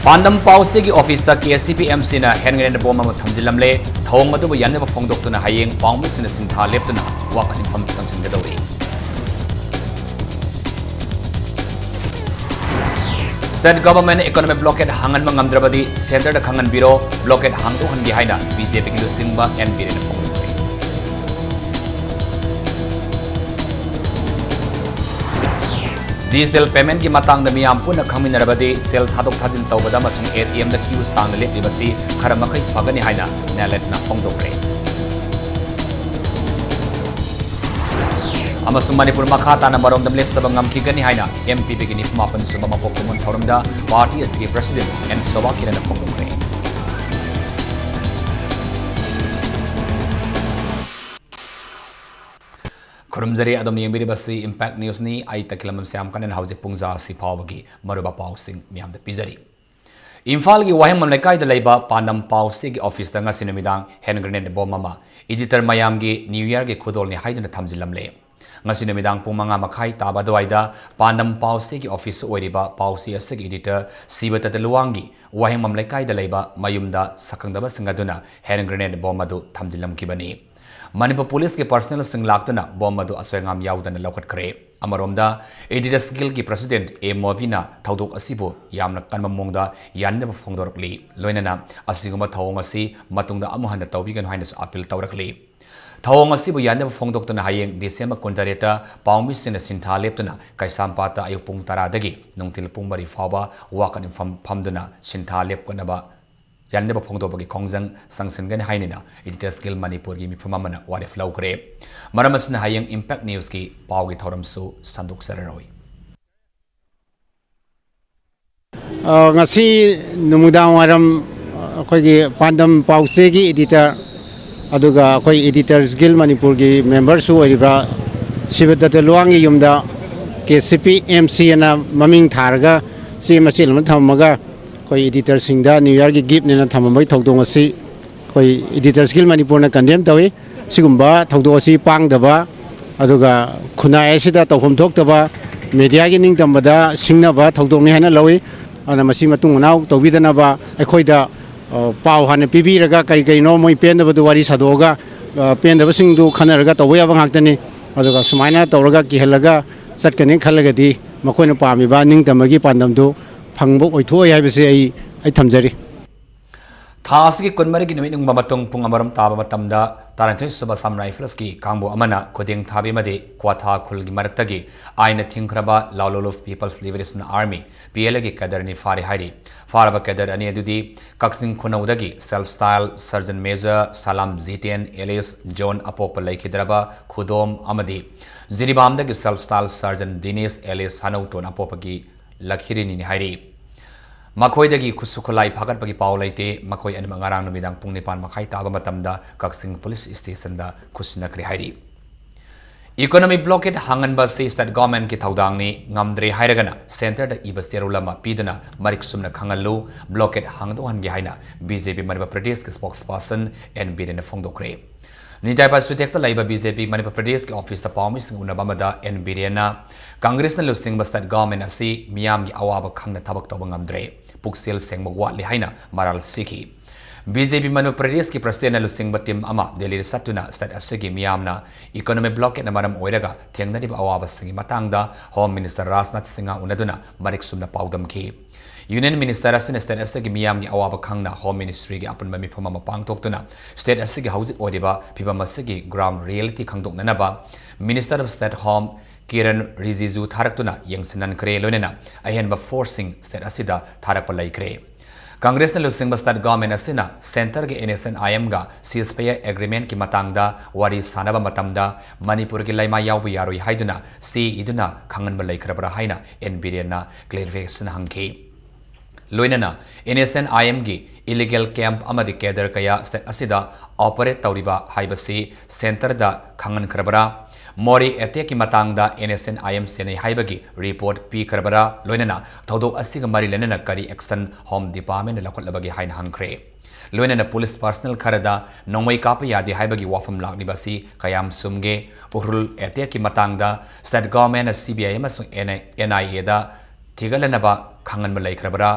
Pandam Pause की office तक KCPMC ना हेनगरेन बोम अम थमजिलमले थौंग मदुबु यानबा फोंगदोक्तुना हायेंग पांगमिसना सिंथा लेप्तुना वाकन इन्फॉर्म संगदौरी State government economic blockade hangan mangamdrabadi center da khangan biro blockade hangtu hangi haina BJP ki lusingba NP ne phong Digital payment ki matang da miyam puna khangminarabadi sel thadok thajin tawbada masung ATM da queue sang le libasi kharamakai fagani haina nalet na phongdokre Amasung Manipur makata na marom dam lep sabangam ki gani haina MPP ki nipma pan suba mapokumun thoramda party SK president and soba kirana phongdokre Kurumzari adom yengbiri basi impact news ni ai takilamam siam kanen hauji pungza si phawagi maruba pausing miam da pizari Imphal gi waheng mamlekai da leiba Pandam Pause gi office da ngasi namidang hand grenade bomb mama editor mayam gi new year gi khudol ni haiduna thamjilamle ngasi namidang pung manga makhai taba doida Pandam Pause gi office oiriba Pause asig editor sibata da luwangi waheng mamlekai da leiba mayumda sakangdaba singaduna hand grenade bomb adu thamjilam kibani Manipur police ke personnel sing laktuna bomb adu aswengam yaudana lokhat kare amaromda editor skill ki president A Movina thaudok asibu yamna kanma mongda yanne phongdorkli loinana asiguma thawong asi matungda amuhanda tawbigan haina appeal tawrakli thawong asibu yanne phongdoktuna hayeng December kontareta paumi sina sintha leptuna kaisampata ayupung tara dagi nongtil pungbari fawa wakan famduna sintha lepkanaba Yanne phongdobagi khongjang sangsingan hainina editor skill Manipur gi mifamamana ware flow kre maramasna hayeng impact news ki pawgi thoramsu sanduk sararoi ngasi numudang waram khoi gi Pandam Pause gi editor aduga khoi editor skill Manipur gi member su oribra sibata luangi yumda KCPMC na maming tharga si machil thamaga koi editor singda new year gi gift ne na thamamai thodong asi koi editor skill Manipur na condemn tawi sigumba thodo asi pangdaba aduga khunai asida tawhom thokdaba media gi ning tambada singnaba thodong ni hana lawi ana masi matung naw tawbidana ba aikhoida paw hana pibiraga kari kari no moi pendaba du wari sadoga pendaba singdu khanaraga tawya ba ngaktani aduga sumaina tawraga ki helaga satkani khalaga di makoina pami ba ning tamagi pandam du phangbo oithoi haibase ai thamjari Thas ki konmari ki numit mamatong pung amaram taba matamda taranthoi suba sam rifles ki kangbo amana koding thabi made kwatha khul gi maraktagi aina thingkraba lawlolof people's liberation army PLA ki kadarni fari hairi faraba kadar ani adudi kaksing khunaudagi self style surgeon major salam ztn alias john apop laikhidraba khudom amadi ziribamdagi self style surgeon dinesh alias hanauton apopagi lakhirini ni hairi Makoidagi kusukulai phagat pagi paulaite makoi ani mangarang numidang pung nipan makhai taba matamda kaksing police station da kusnakri hairi Economic blockade hangan ba se state government ki thaudang ni ngamdre hairagana center da ibasterulama pidana marik sumna khangalu blockade hangdo hangi haina BJP Manipur Pradesh ki spokesperson NB ne phongdokre Nijai pa sutekta laiba BJP Manipur Pradesh ki office ta pawmi sing unabamada NB na Congress na lusing ba state government asi miyam gi awaba khangna thabak tawba ngamdre puksel sengma watli haina maral sikhi BJP Manipur Pradesh ki president na lusing ba team ama Delhi satuna state asigi miyamna economic blockade na maram oiraga thengnari ba awaba singi matangda home minister Rajnath Singha unaduna marik sumna pawdam ki Union Minister Asin State Asigi miyam gi awaba khangna home ministry gi apun mami phama mapang toktuna state asigi hausi odiba phibama sigi ground reality khangdokna ba Minister of State Home Kiran Rijiju tharakuna yengsinan kre lonena ahenba forcing state asida tharakpa laikre Congress na lusing ba state government asina center ge NSNIM ga ceasefire agreement ki matangda wari sanaba matamda Manipur ki laima yawu yaroi haiduna si iduna khangan ba laikhrabra haina NBD na clarification hangki Loinana NSNIM gi illegal camp amadi kader kaya state asida operate tawriba haibasi center da khangan khrabra Mori attack ki matangda NSNIM senai haibagi report pi karbara loinana thodok asiga mari lenana kari action home department lakhotlabagi hain hangkre loinana police personnel kharada nongmai kapa yadi haibagi wafam lakni basi kayam sumge urul attack ki matangda state government CBI amasung NIA da thigalanaba khangan malai karbara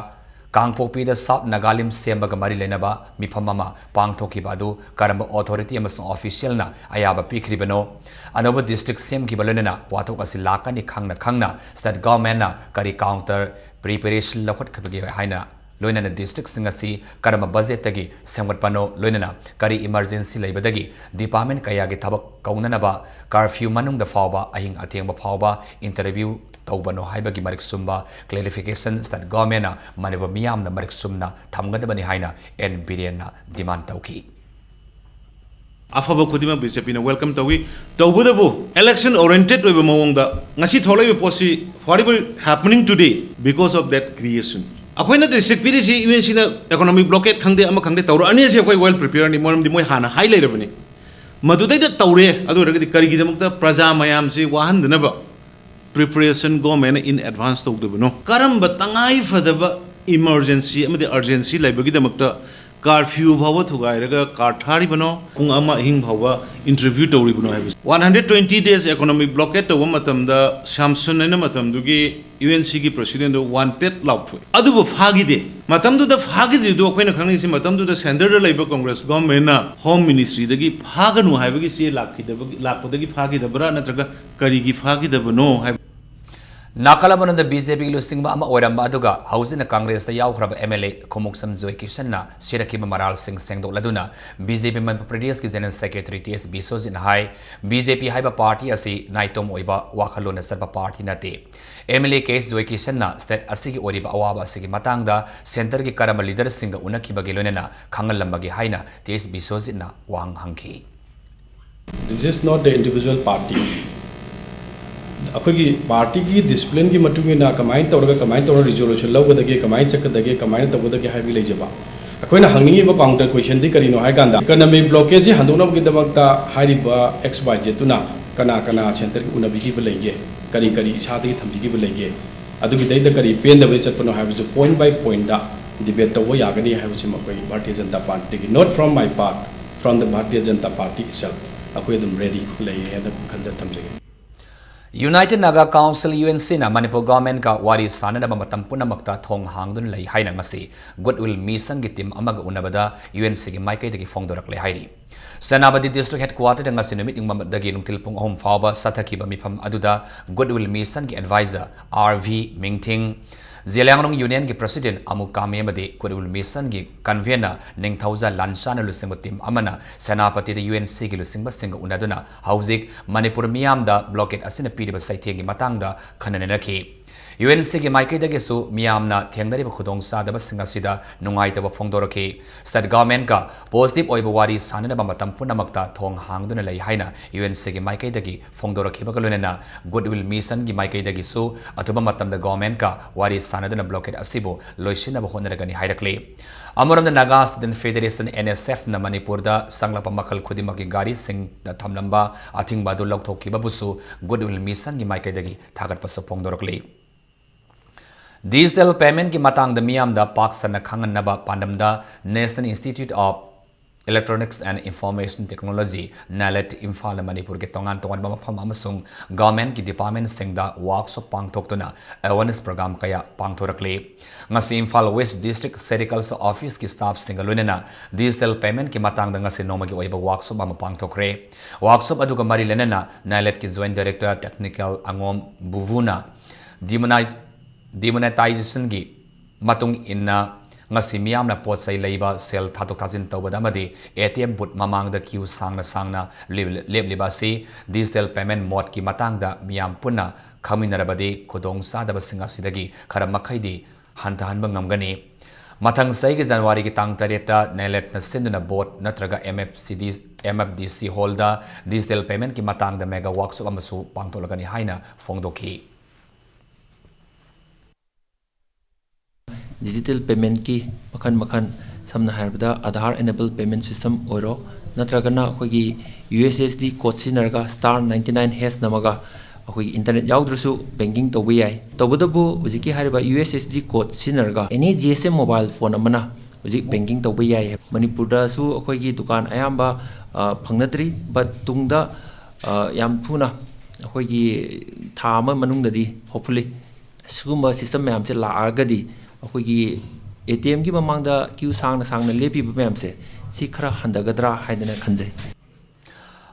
Kangpokpida South Nagalim Sembaga Mari Lenaba, Mipamama, Pangtoki Badu, Karamba Authority Amazon Official na, Ayaba Pikribano, Anova District Sem Kibalena, Watokasi Lakani Kangna, State Government na, Kari Counter, Preparation Lokot Kapagi Haina, Loinana District Singasi, Karama Budget Tagi, Semwat Pano, Loinana, Kari Emergency Labadagi, Department Kayagi Tabak Kaunanaba, Curfew Manung the Fauba, Ahing Atiang Pauba, Interview. Taubano haibagi marik sumba clarification that government na maniba miyam na marik sumna thamgadabani haina NPDN na demand tauki afaba khudima BJP na welcome tawi tawbudabu election oriented oiba mawongda ngasi tholai posi whatever happening today because of that creation akoina district PDC UNC na economic blockade khangde ama khangde tawra ani se koi well prepare ni moram di moi hana hai leirabani madudai da tawre adu ragadi karigi damukta praja mayam se wahan danaba preparation government in advance to the no karamba tangai fadaba emergency amadi urgency laibagi damakta curfew bhawa thugairaga karthari bano pung ama hing bhawa interview tawri bano 120 days economic blockade to matamda samson na matamdugi UNC gi president wanted lauthu adubu phagide matamdu da phagide do koina khangni si matamdu da center da laiba congress government na home ministry dagi phaganu haibagi si lakhidabagi lakpodagi phagidabra natraga karigi phagidabano Nakalamananda BJP Lusingba Ama Oramba Aduga, House in the Congress, the Yaukrab MLA, Komuksam Zoe Kishana, Shirakiba Maral Singh Sengdo Laduna, BJP Manipuri General Secretary TS Bisos in High, BJP Hyper Party Asi, Naitom Oiba, Wakalona Serba Party Nati. MLA case Zoe Kishana, State Asigi Oriba Awaba Sigi Matanga, Center Ki Karama leader Singa Unakiba Gilonena, Kangalambagi Haina, TS Bisos in Wang Hanki. This is not the individual party. अखोगी party की discipline की मतुंगिना कमाइन तौरगा कमाइन तौर resolution लौगदगे कमाइन चकदगे कमाइन तौगदगे हाइबि लेजबा अखोइना हंगनिबा काउंटर क्वेश्चन दी करिनो हाय गांदा इकोनॉमिक ब्लॉकेज हंदोनबगी दमकता हाइरिबा एक्स वाई जेड तुना कना कना सेंटर की उनबिगी बलेगे करी करी इसादगी थंबिगी बलेगे अदुगी दैदा करी पेंदबे चतपनो हाइबजु पॉइंट बाय पॉइंट दा डिबेट तव यागनी हाइबजु मकोई भारतीय जनता पार्टी की not from my part from the Bharatiya Janata party itself अखोइ दम रेडी लेये head खंजा थमजगे United Naga Council UNC na Manipur government ka wari sana na matam punamakta thong hangdun lai haina ngasi goodwill mission gi team amaga unabada UNC gi maikai dagi phongdorak lai hairi Sanabadi district headquarter da ngasi numit ingmam dagi lungtil pung ahom fawba sathaki ba mifam aduda goodwill mission gi advisor RV Mingting Zeliangrong Union ki President Amu Kame Made Goodwill Mission ki Convener Ning Thauza Lansana Lusing Tim Amana Senapati the UNC ki Lusing Basing Unaduna Hauzik Manipur Miam da blockade asina pidi ba saiteng matang da khananaki UNC ki Maikai Dagesu Miamna Tengdari Khudong Sada Basingasida Nungaita Fongdoroki State Government ka Positive Oibawari Sanana Bamatam Punamakta Thong Hangduna Lai Haina UNC ki Maikai Dagi Fongdoroki Bagalunena Goodwill Mission ki Maikai Dagisu Atuba Matam the Government ka Wari Sanadana Blockade Asibo Loishina Bahonagani Hairakli Amoram the Naga Student Federation NSF na Manipur da Sanglapa Makal Kudimaki Gari Singh da Tamlamba Ating Badu Loktoki Babusu Goodwill Mission ki Maikai Dagi Tagat Paso Fongdorokli Digital payment ki matang da miyam da Pakistan khangan naba pandamda National Institute of Electronics and Information Technology NALET Imphal Manipur ke tongan tongan ba mafam amasung government ki department singda workshop pangthoktuna awareness program kaya pangthorakle ngasi Imphal West District Clerical's Office ki staff singalunena digital payment ki matang da ngasi nomagi oiba workshop ama pangthokre workshop aduga mari lenena NALET ki joint director technical angom buvuna demonetization gi matung inna ngasi miyam na pot sai leiba sel thatok thajin tawbada madi ATM but mamang da queue sangna lebliba si digital payment mode ki matang da miyam punna khaminarabadi khudong sadaba singasidagi khara makhaidi hantahan bangamgani mathang sai gi January ki tang tareta NALET na sinduna board natraga MFDC holda digital payment ki matang da mega workshop amasu pangtolagani haina fongdoki digital payment ki makhan samna harbada Aadhaar enabled payment system oiro natragana akogi USSD code sinarga star 99# namaga akogi internet yaudrusu banking to yai tobudabu ujiki hariba USSD code sinarga any GSM mobile phone amana ujik banking to yai Manipurda su akogi dukan ayamba phangnatri but tungda yam thuna akogi thama manungdadi hopefully sugumba system mayam che la agadi अखोगी ATM की ममांगदा Q सांगना लेपीब मैमसे सी खरा हंदगद्रा हाइदना खंजै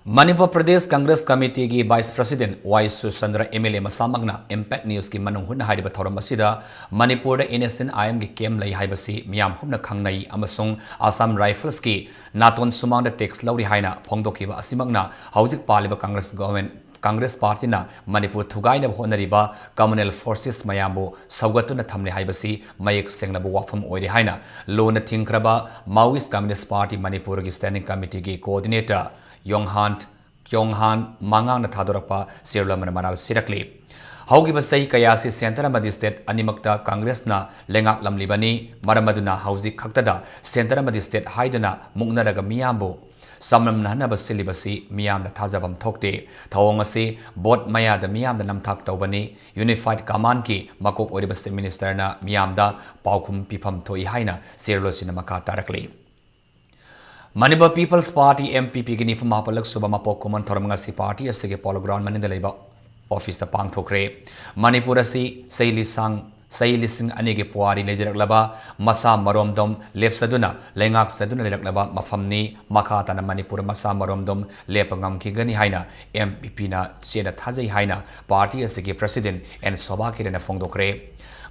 Manipur Pradesh Congress Committee की Vice President Y Susandra MLA Masamagna Impact News की मनung hunna hairiba thoram asida Manipur da innocent IM की kem lai haibasi miyam humna khangnai amasung Assam Rifles की naton sumang da tax lauri haina phongdokiba asimagna haujik paliba Congress government Congress Party na Manipur thugaina honariba communal forces mayambu saugatuna thamne haibasi mayek sengnabu wafam oiri haina lona thingkraba Maoist Communist Party Manipur की Standing Committee की Coordinator Yonghan Mangang na Thadorapa Sirla Manamal Sirakli. Haugi Basai Kayasi Center Madi State Animakta Congress na Lengak Lamlibani Maramaduna Hausi Kaktada Center Madi State Haidana Mugnaraga Miyambo Samram Nana Basilibasi Miyam na Tazabam Tokte Tawongasi Bot Maya the Miyam the Namtak Tobani Unified Kamanki Makok Oribasi Minister na Miyam da Paukum Pipam Toi Haina Sirlo Sinamaka Tarakli. Manipur People's Party MPP की निफु मापलक सुबह मापो Koeman थोरमंगसी party असे के polo ground मनिंद लेबा office the पांग थोकरे मणिपुर असी सही लिसिंग अने के पुआरी लेजरकलबा मसा मरोमदम लेपसदुना लेंगाक सदुना लेरकलबा मफमनी मखाताना मणिपुर मसा मरोमदम लेपंगम की गनी हाइना MPP ना चेना थाजै हाइना पार्टी असे के प्रेसिडेंट एन सोबा के ने फोंगदोकरे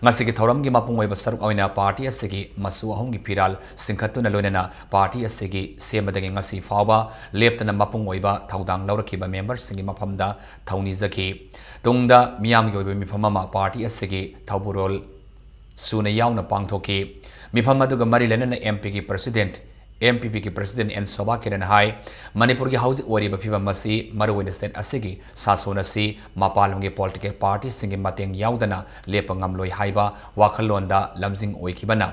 ngasi ki thoram gi mapung oi basaruk oina party asigi masu ahum gi piral singkhatuna loinena party asigi semadagi ngasi fawba leptana mapung oiba thaudang laurakiba members singi maphamda thauni zaki tungda miyam gi oiba mifamama party asigi thauburol suna yauna pangthoki mifam aduga mari lenana MP ki president MPP की president N सोबा किरण high Manipur की house ओरिबा फिबम मसी मरुइन state असिगी सासोन असि मपालंगे political party सिंगी मतेंग याउदना लेपंगम लोई हाइबा वाखलोंदा लमजिंग ओइखिबना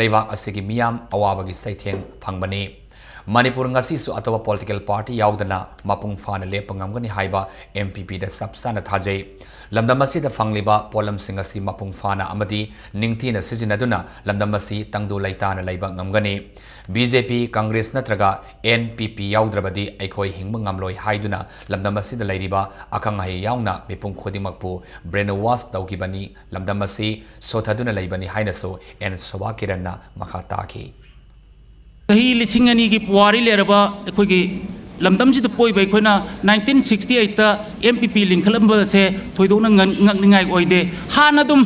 लेवा असिगी मियाम अवाबगी सैथेंग फंगबनी Manipur ngasi su atawa political party yaudana mapung fana lepangam gani haiba MPP da sabsana thajai lamdamasi da fangliba polam singasi mapung fana amadi ningthina sijinaduna lamdamasi tangdu laitana laiba ngamgani BJP Congress natraga NPP yaudrabadi aikoi hingma ngamloi haiduna lamdamasi da lairiba akang hai yauna mipung khodimakpu brainwash daugibani lamdamasi sothaduna laibani hainaso en soba kiranna makhata ki Tahi lisingani ki puari leraba ekhoi lamdam si poi bai khoina 1968 ta MPP linkhalamba se thoidona ngakningai oide hanadum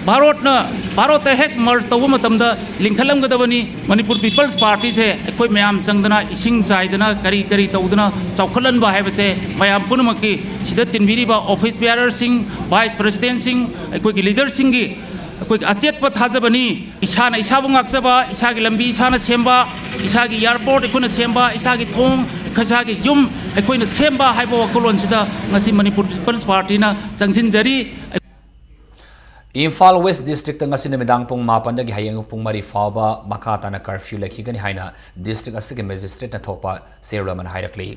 bharot hek merge tawu matamda linkhalam gadabani Manipur People's Party se ekhoi mayam changdana ising saidana kari tawdana chaukhalan ba haiba se mayam punamaki sida tinbiri ba office bearer sing vice president sing ekhoi ki leader sing gi कोई अचेत पर थाजबनी इसाना इसाबु ngakjaba isagi lambi isana semba isagi airport ikuna semba isagi thong khasagi yum ikoina semba haibo wakolon sida ngasi Manipur People's Party na changsinjari Imphal West District ngasi nemidang pung mapan dagi hayang pung mari fawba makata na curfew lakhigani haina district asige magistrate na thopa serlaman hairakli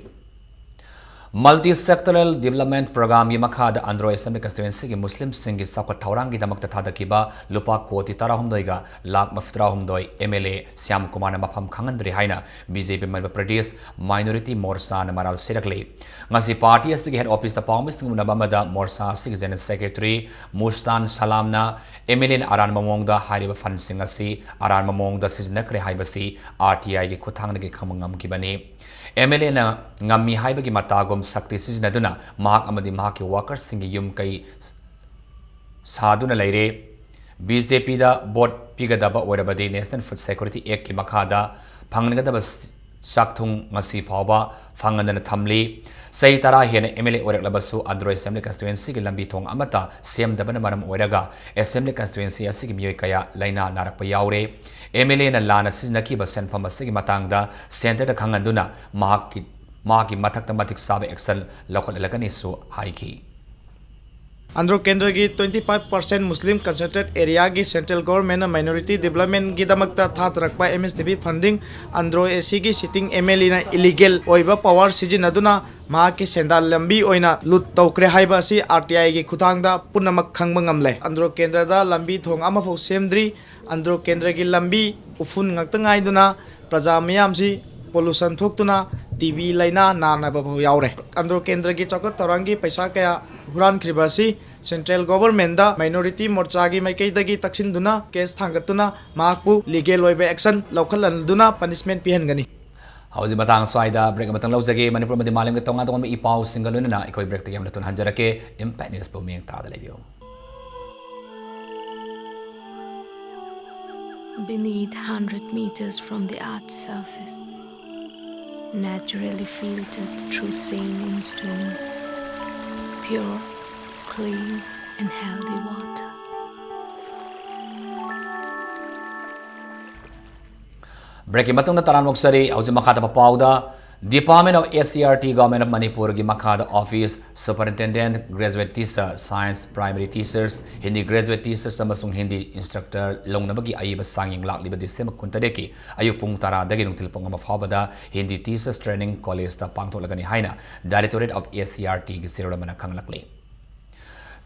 Multi-sectoral development program Yamakada Andro Assembly constituency ki Muslim Singi Sapa Taurangi Damak Tadakiba Lupa Koti Tarahumdoiga Lak Maftrahumdoi MLA Siam Kumana Mapam Kangandri Haina BJP Manipur Pradesh Minority Morsa Namaral Sirakli Ngasi party as head office the Palmis Nabamada Morsa Sig General Secretary Mustan Salamna MLA Aran Mamongda Hariba Fan Singasi Aran Mamongda Siznakre Haibasi RTI ki Kutang ki Kamangam Kibani MLA na ngami haiba ki matagom sakti sijinaduna mahak amadi mahak workers singi yum kai saduna leire BJP da board pigadaba orabadi National Food Security Act ki makhada phangnagadaba sakthung ngasi phawba phangandana thamli sei tara hena MLA oraklabasu Andro Assembly constituency ki lambi thong amata semdabana maram oraga Assembly constituency asigi miyoi kaya laina narakpa yaure MLA na lana siznaki ba senpham asigi matangda center da khanganduna mahaki mathakta matik sabe action local elakani su haiki Andhra Kendra की 25% Muslim concentrated area की central government minority development की दमकता था तरक्बा MSDB funding Andhra AC की sitting MLA ना illegal ओइबा power सिजिनदुना मा की सेंदाल लंबी ओइना लुट तौक्रे हाइबा सी RTI की खुतांगदा पुनमक खंगबा ngamle Andhra Kendra दा लंबी थोंग अमाफो सेमद्री Andhra Kendra की लंबी उफुन ngakta ngaiduna प्रजा मयाम सी pollution थोक्तुना टीवी लाइना नानब भाव यावरे आंध्र केंद्र की चौकत तौरांगी पैसा कया हुरान खिबासी सेंट्रल गवर्नमेंट माइनॉरिटी मोर्चा की माइकईदगी तक्सिंदुना केस थांगतुना माकपु लीगल ओइबे एक्शन लौखलनदुना पनिशमेंट पिहनगनी हौजी मतंग स्वाइदा ब्रेक मतंग लौजगे मणिपुर मदि मालंग तोंगा तोंगा इ पाउ सिंगल लोनना इकोई ब्रेक तगेम लतुन हंजरके इम्पैक्ट न्यूज़ पु मेंग तादा लेबियो Beneath 100 meters from the Earth's surface, naturally filtered through saline stones, pure, clean and healthy water. Breaking matung na taran moksari auji makata pa pauda Department of SCRT Government of Manipur gi makada office superintendent graduate teacher science primary teachers Hindi graduate teachers amasung Hindi instructor longnabagi ayiba sanging lakliba December kuntareki ayu pung tara dagi nungtil pong mafabada Hindi teachers training college ta pangtholagani haina Directorate of SCRT gi sirodamana khanglakli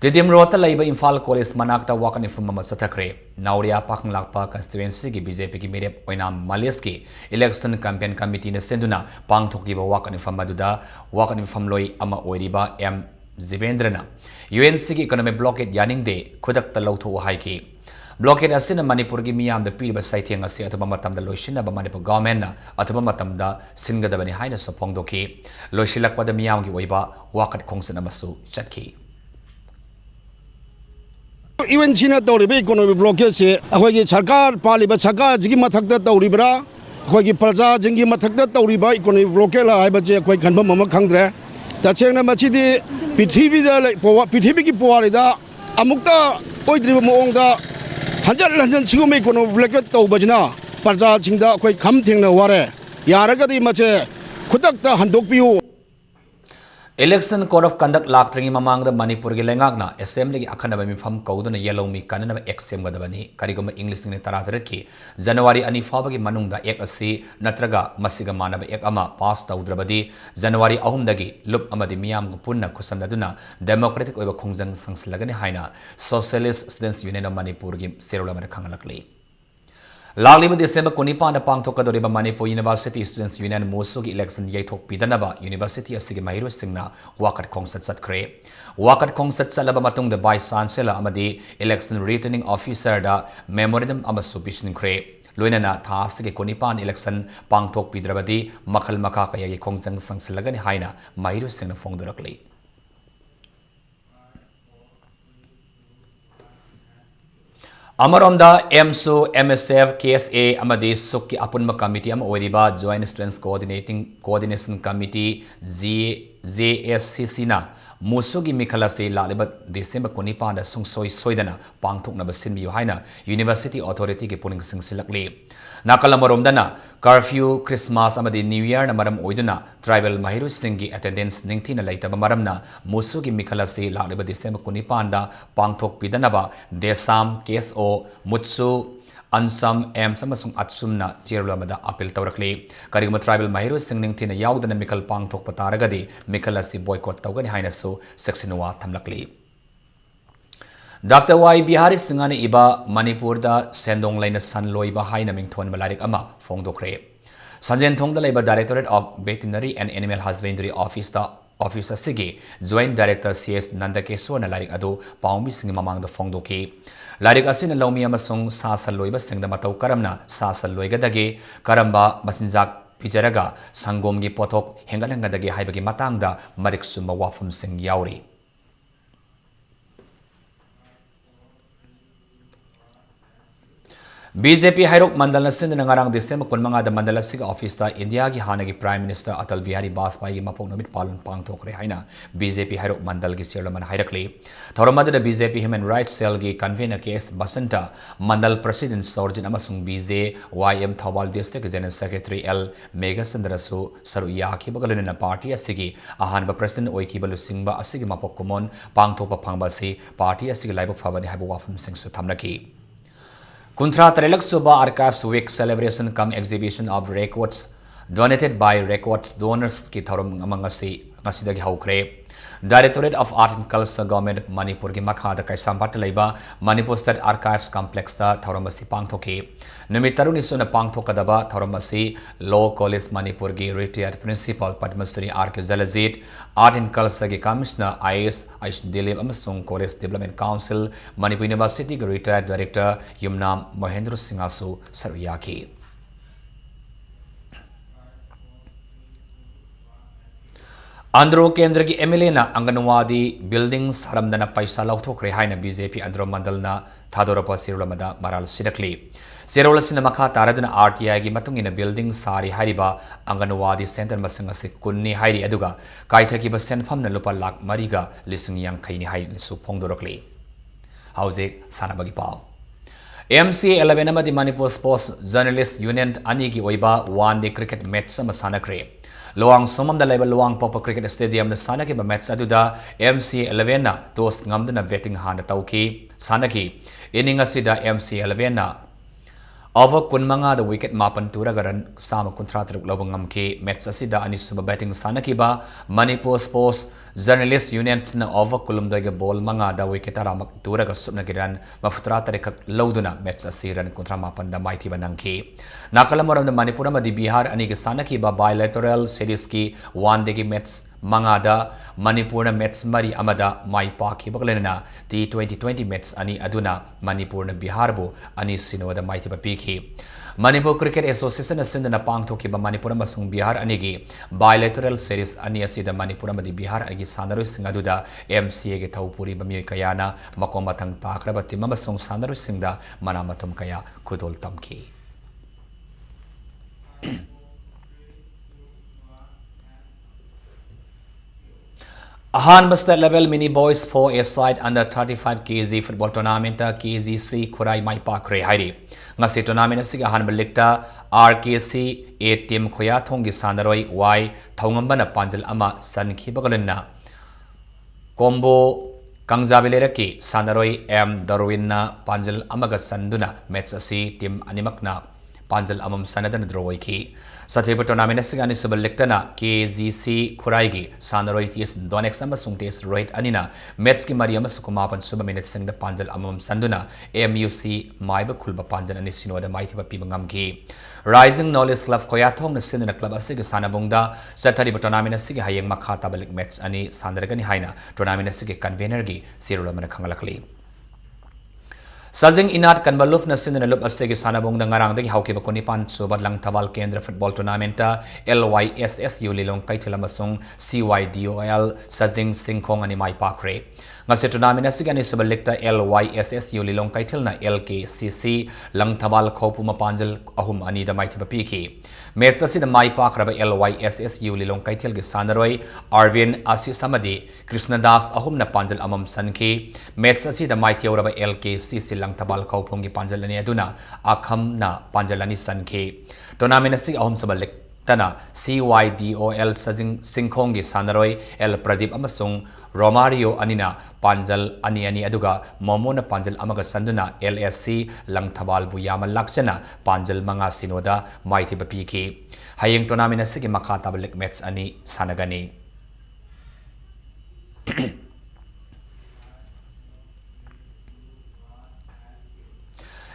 Tidim Rota Laiba Infal College Manakta Wakan Infuma Satakre, Nauria Pakanglakpa constituency gi BJP ki Mirep Oinam Maleski, Election Campaign Committee na Senduna, Pangtokiba Wakan Infamaduda, Wakan Infamloi Ama Oiriba M. Zivendrana, UNC ki Economic Blockade Yaning De, Kudak Talauto Haiki. Blockade Asina Manipur gi Miam the Piriba Sighting as Atamatam the Loshina Manipur government, Atamatam da Singa the Benihina Sopongdoki, Loshilakpa the Miam gi Waiba, Wakat Kongsanamasu, Chatki. Even China Toribi economic blockade se akhoi sarkar paliba sarkar jigi mathakta tauribra akhoi gi praja jingi mathakta tauriba economic blockade la haiba je akhoi khanba mama khangdre tachengna machidi prithibi da prithibi ki powari da amukta oidriba moong da hanjan sigome economic blockade taubajina praja jingda akhoi kham thengna ware yaragadi mache khudak ta handokpiu Election Code of Conduct Laktringi Mamang the Manipur Gilangagna, Assembly Akanaba Mifam Kodun Yellow Mi Kanana Exem Gadabani, Karigoma English in Tarazreki, January Anifabagi Manunda Ekasi, Natraga, Masiga Manaba Ekama, Pasta Udrabadi, January Ahumdagi, Lup Amadi Miam Punna Kusanaduna, Democratic over Kungzang Sangslagani Haina, Socialist Students Union of Manipur Gim, Serula Kangalakli. Lagli December Kunipa and Pangtoka Doriba Manipur University Students Union Musugi election Yatok Pidanaba University of Sigamairo Singna Wakat Kongsat Satkre Wakat Kongsat Salabamatung the Vice Chancellor Amadi election returning officer da memorandum Amasu Bishin Kre Luinana Tasiki Kunipan election Pangtok Pidrabadi Makal Makakaya Kongsang Sangsilagani Haina Mairo Singna Fong directly. Amaronda MSU MSF KSA Amadi Suki Apunma Committee Am Oiriba Joint Students Coordination Committee JSCC na Musugi Mikalase Laliba December Kunipa da Sungsoi Soidana Pangtuk na Basinbi Haina University Authority ki puning singsilakli Nakalamaromdana curfew Christmas Amadi New Year na maram oiduna tribal Mahiru Singi attendance ningti na laitaba maramna Musugi Mikalase Laliba December Kunipa da Pangtuk Pidanaba Desam KSO Mutsu Ansam M Samasung Atsumna Chirlamada Apil Taurakli Karigama Tribal Mahiru Singing Tina Yaudana Mikal Pangtok Pataragadi Mikalasi boycott Taugan Hainasu Sexinua Tamlakli Dr. Y. Bihari Singani Iba Manipur da Sendong Lina San Loiba Haina Mington Malarik Ama Fongdokre Sanjen Tong the Labor Directorate of Veterinary and Animal Husbandry Officer Sigi Joint Director CS Nandakeso na Larik Ado Paumi Singh Mamang the Fongdoki Larik Asin Lomi Amasung Sasal Loiba Sing the Matau Karamna Sasal Loigadagi Karamba Basinjak Pijaraga Sangomgi Potok Hengalangadagi Haibagi Matangda Mariksuma Wafum Sing Yauri BJP Hairok Mandal Nasin Nangarang December Kunmanga the Mandalasiga Office ta India ki Hanagi Prime Minister Atal Bihari Vajpayee Mapong Nomit Palun Pangtokre Haina BJP Hairok Mandal ki Chairman Hairakli Thoramada the BJP Human Rights Cell ki convener KS Basanta Mandal President Sorjin Amasung BJ YM Thawal District General Secretary L Megasandrasu Saruyaki Bagalina Party Asigi Ahanba President Oikibalu Singba Asigi Mapok Kumon Pangtopa Pangbasi Party Asigi Laibok Fabani Habu Wafum Singsu Tamnaki Kuntra Trelak Suba Archives Week celebration cum exhibition of records donated by records donors ki tharum amangasi ngasidagi haukre Directorate of Art and Culture Government Manipur gi makhada Kaisampata leiba Manipur State Archives Complex da Tauramasi Pangthoki. Numitaruni suna Pangthokadaba Tauramasi Law College Manipur gi retired principal Padmasri R.K. Zalazit, Art and Culture gi Commissioner IS Dilip Amasung College Development Council, Manipur University gi retired director Yumnam Mohendra Singhasu Saruyaki. Andhra Kendra ki MLA na Anganwadi buildings haramdana paisa lauthokre haina BJP Andhra Mandalna Thadorapa Sirulamada Maral Sidakli. Sirula Sinamaka Taradana RTI gi matungina building sari hariba Anganwadi Center Masangasi Kunni Hairi Aduga Kaitaki Basen Famna Lupa Lak Mariga Lisung Yang Kaini Hai Su Pongdorokli. Hauzik Sanabagi Pao. MC 11 Amadi Manipur Sports Journalist Union Anigi Oiba one day cricket match Samasanakre. Luang somam da level Luang Popa Cricket Stadium na sanaki ba match aduda MC 11 na tos ngamdana vetting hana tauki sanaki inning asida MC 11 na over kunmanga the wicket mapan turagaran sama kontratruk lobangam ki match asida anisuma batting sanaki ba Manipur Sports Journalist Union na over kulumdoiga ball manga da wicket aramak turaga subna giran mafutratarek lauduna match asiran kontra mapan da mighty banangki nakalamoram da Manipur ma di Bihar ani ki sanaki ba bilateral series ki one day ki match mangada Manipur na match mari amada mai paki baglena ti 2020 match ani aduna Manipur na Bihar bu ani sinoda mighty ba piki Manipur Cricket Association asindana pangthoki ba Manipur masung Bihar anigi bilateral series ani asida Manipur amadi Bihar agi sanaroi singaduda MCA ge thaupuri ba mioi kayana makom mathang takraba tim masung sanaroi singda manamatum kaya khudol tamki. Ahan State Level Mini Boys 4A Side Under 35 kg Football Tournament KGC Kurai Mai Pakre Hairi. Ngasi tournament asig ahan balikta RKC A Team Khoya Thongi Sandaroi Y Thongambana Panjal Ama Sankhi Bagalina. Combo Kangzabileraki Sandaroi M Darwinna Panjal Amaga Sanduna Match Asi Team Animakna Panjal Amam Sanadan Droiki. Sathiba tournament asig ani subaliktana KGC Khuraigi Sandaroi TS Donex amasung TS Rohit Anina match ki Mariam Sukumapan suba minute sing the Panjal Amam Sanduna MUC Maiba Kulba Panjal ani sinoda maithiba pibangam ki Rising Knowledge Club Koyathong na sinna club asig sanabungda Sathariba tournament asig hayeng makhata balik match ani sandaragani haina tournament asig convener gi sirula mana khangalakli. Sajing inat kanbaluf na sinna lup asegi sanabong da ngarang dagi hauki bakoni pan sobat lang tabal kendra football tournament LYSSU lilong kaitila masong CYDOL sajing singkong ani mai pakre ngase tournament asigi ani subalikta LYSSU lilong kaitil na LKCC lang tabal khopuma panjal ahum ani da mai thiba piki match asida mai pakraba LYSSU lilong kaitil gi sanaroi Arvin Asisamadi Krishnadas ahum na panjal amam sanki match asida mai thioraba LKCC lang tabal khopum gi panjal ani aduna akham na panjal ani sanki tournament asig ahum sabalik Tana CYDOL Sajing Singkongi Sanaroi El Pradip Amasung Romario Anina Panjal Ani Aduga Momona Panjal Amaga Sanduna LSC Lang Tabal Buyama Lakchana Panjal Manga Sinoda Mighty Bapiki Haying Tonamina Sigi Makata Balik Mets Ani Sanagani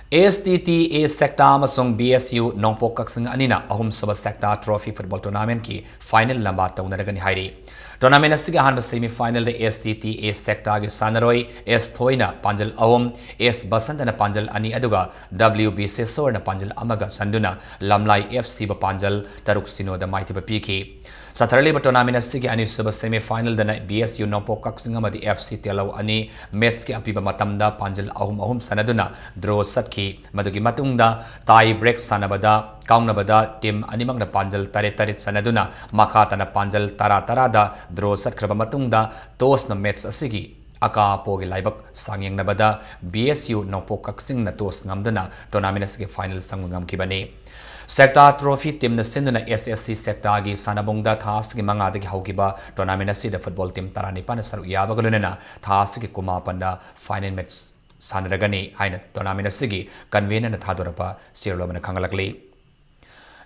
STTA Sector amasung BSU Nongpok Kaksing Anina ahum saba Sector Trophy Football Tournament ki final lamba taunaragani hairi. Tournament asigi ahanba semi final de STTA Sector gi Sanaroi S Thoina Panjal ahum S Basantana Panjal ani aduga WBC Sor na Panjal amaga sanduna Lamlai FC ba Panjal taruk sino da mighty ba PK. Saturday ba tournament asigi ani saba semi final da BSU Nongpok Kaksing amadi FC Telaw ani match ki apiba matamda Panjal ahum sanaduna draw satki madugi matungda tie break sanabada kaunabada team animang na Panjal tarit sanaduna makata na Panjal tara da draw satkraba matungda toss na match asigi aka pogi laibak sangyang nabada BSU Nongpok Kaksing na toss ngamdana tournament asigi final sangngam kibani Sector Trophy team na sinduna SSC Sector gi sanabongda thas gi manga de haukiba tournament asi da football team tarani pan saru yaba galunena thas gi kumapanda final match sanaragani haina tournament asigi convener na thadorapa sirlomana khangalakli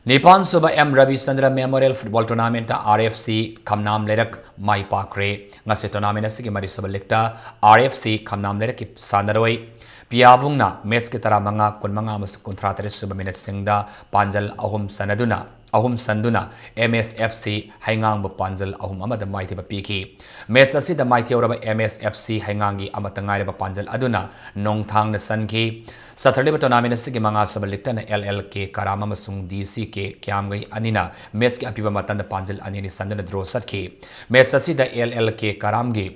Nipan Suba M. Ravi Chandra Memorial Football Tournament RFC Kamnam Lerak Mai Pakre ngasi tournament asigi mari suba lekta RFC Kamnam Lerak Sandaroi Piavungna match ki tara manga kunmanga mas kontrata suba minute singda Panjal ahum sanaduna ahum sanduna MSFC Haingang Panjal ahum amada maiti ba piki match asi da maiti oraba MSFC Haingangi amatangai ba Panjal aduna nongthang na sanki Saturday tournament asigi manga suba lekta na LLK Karama masung DC ke kyamgai anina match ki apiba matanda Panjal anini sanduna draw satki match asi da LLK Karamgi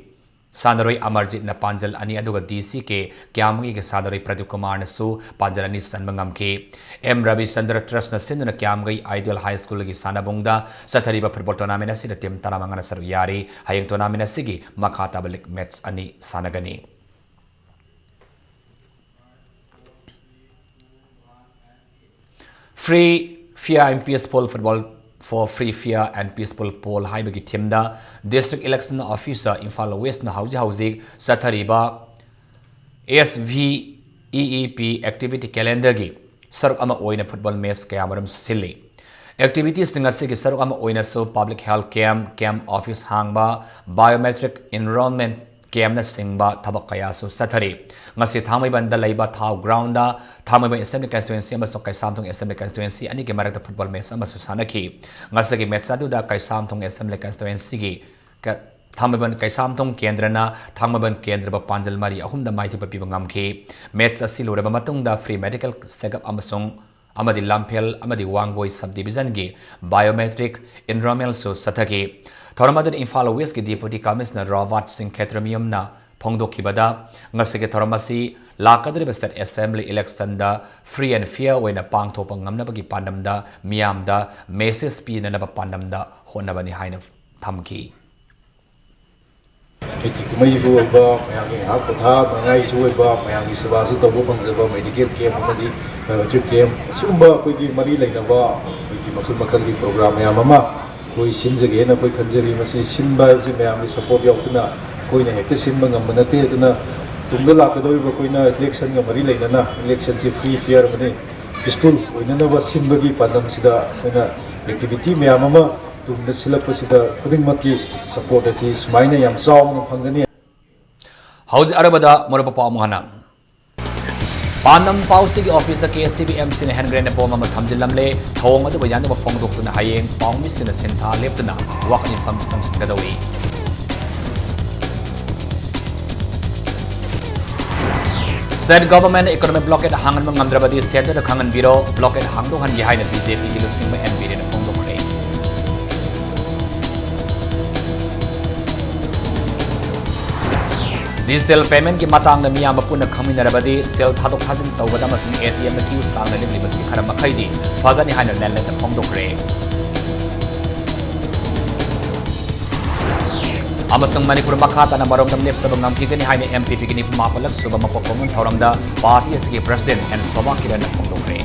Sandaroi Amarjit na Panjal ani aduga DC ke Kyamgi ke Sandaroi Pradeep Kumar na su Panjal ani sanmangam ke M. Ravi Chandra Trust na sindu na Kyamgi Ideal High School ki sanabungda Sathariba football tournament na sida tim taramanga na saruyari hayang tournament na sigi makhata balik match ani sanagani. Free, fair and peaceful football for free, fair and peaceful poll haibagi timda district election officer Imphal West na hauji Sathariba SVEEP activity calendar gi saruk ama oina football match kaya maram silli activities singasi gi saruk ama oina so public health camp office hangba biometric enrollment camp na singba thabak kaya so sathari ngasi thamai banda laiba thaw ground da thamai ba assembly constituency ama so kaisam thong assembly constituency ani ke marak football match ama so sanaki ngasi gi match adu da kaisam thong assembly constituency gi thamai ban kaisam thong kendra na thamai ban kendra ba Panjal mari ahum da maiti ba pibangam ke match asi lora ba matung da free medical checkup ama song amadi lampel amadi wangoi subdivision gi biometric enrollment so sathaki Thoramadun Imphal West ki Deputy Commissioner Rawat Singh Khetramium na Phongdokhibada ngasige thoramasi lakadriba state assembly election da free and fair wena pangthopa ngamnabagi pandamda miyamda message pi na ba pandamda honabani haina thamki Kumai su ba mayangi ha kotha mangai su ba mayangi sewa su tobo pangzaba medical camp amadi biometric camp sumba koi gi mari laina ba koi gi makhal makhal gi program ya mama koi sinjage na koi khanjari masi sinba ji mayam support yautuna koi na hekta sinba ngam manate tuna tungda lakadoi ba koi na election ga mari laina na election si free fair mane peaceful oina na ba sinba gi pandam sida koina activity mayam ama tungda silap sida khuding maki support asi sumaina yam saw na phangani Hauji arabada morapa pa muhana Panam Pausi office the KCBM sin hand grenade bomb ama thamjilamle thawng adu bayan ba phongdok tuna hayeng pawmi sin sentha leptuna wakani fam sam sikadawi State government economic blockade hangan mangamdrabadi center khangan biro blockade hangdo han behind the BJP ki lusing ma NB ne phongdok re Digital payment ki matang na miyam puna khaminarabadi sel thadok thajin tawbada masung ATM na queue sangna limli basi khara makhaidi fagani haina nanle na phongdokre amasung Manipur makhata na marom namlep sabangam kigani haina MPP kini mapalak suba mapokong thoramda party asigi president and soba kiran na phongdokre